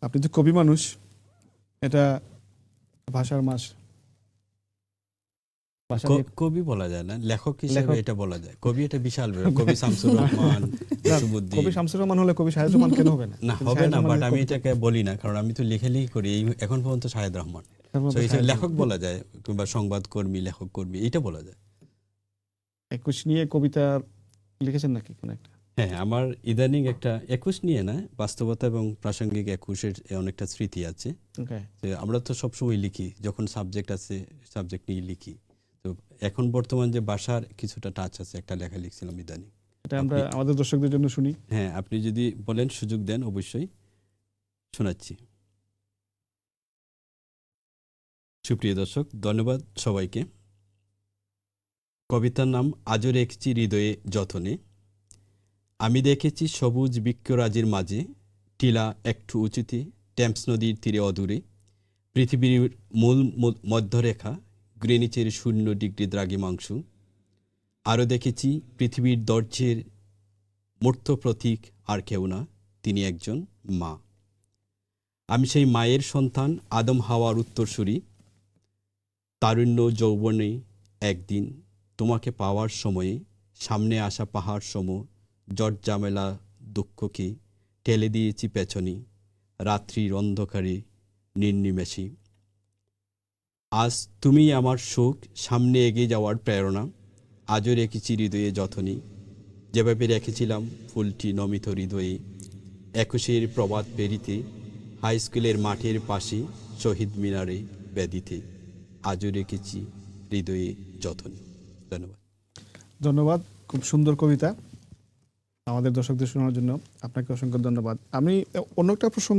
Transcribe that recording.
আপনি তো কবি মানুষ, এটা ভাষার মাস। কবি বলা যায় না, লেখক হিসেবে লেখক। এটা বলা যায়। কবি এটা বিশাল ব্যাপার। কবি শামসুর রহমান, জসিমউদ্দিন। কবি শামসুর রহমান হলে কবি শাহেদ রহমান কেন হবে না? না, হবে না, বাট আমি এটাকে বলি না, কারণ আমি তো লেখালেখি করি এখন পর্যন্ত শাহেদ রহমান। তো এই লেখক বলা যায়, কিংবা সংবাদকর্মী, লেখক কর্মী, এটা বলা যায়। 21 নিয়ে কবিতা লিখেছেন নাকি কোন একটা? হ্যাঁ, আমার ইদানিং একটা 21 নিয়ে না, বাস্তবতা এবং প্রাসঙ্গিক 21-এর অনেকটা স্মৃতি আছে। যে আমরা তো সবসময় লিখি, যখন সাবজেক্ট আছে সাবজেক্ট নিয়ে লিখি। তো এখন বর্তমান যে ভাষার কিছুটা টাচ আছে, একটা লেখা লিখছিলাম ইদানিং। এটা আমরা আমাদের দর্শকদের জন্য শুনি। হ্যাঁ, আপনি যদি বলেন, সুযোগ দেন, অবশ্যই শোনাচ্ছি। সুপ্রিয় দর্শক, ধন্যবাদ সবাইকে। কবিতার নাম আজও রেখেছি হৃদয়ে যতনে। আমি দেখেছি সবুজ বৃক্ষরাজির মাঝে, টিলা একটু উঁচুতে, টেমস নদীর তীরে অদূরে, পৃথিবীর মূল মধ্যরেখা, গ্রিনিচের 0 ডিগ্রি দ্রাঘিমাংশ। আরও দেখেছি পৃথিবীর দৈর্ঘ্যের মূর্ত প্রতীক আর কেউ না, তিনি একজন মা। আমি সেই মায়ের সন্তান, আদম হাওয়ার উত্তরসূরি। তারুণ্য যৌবনে একদিন তোমাকে পাওয়ার সময়ে, সামনে আসা পাহাড় সম জট জামেলা দুঃখকে ঠেলে দিয়েছি পেছনে, রাত্রির অন্ধকারে নির্নিমেষে। আজ তুমি আমার সুখ, সামনে এগিয়ে যাওয়ার প্রেরণা। আজও রেখেছি হৃদয়ে যতনে, যেভাবে রেখেছিলাম ফুলটি নমিত হৃদয়ে। 21-এর প্রভাত পেরিতে, হাই স্কুলের মাঠের পাশে, শহীদ মিনারে বেদিতে, আজও রেখেছি হৃদয়ে যতনে। ধন্যবাদ। ধন্যবাদ, খুব সুন্দর কবিতা আমাদের দর্শকদের শোনার জন্য। আপনাকে অসংখ্য ধন্যবাদ। আমি অন্য একটা প্রসঙ্গ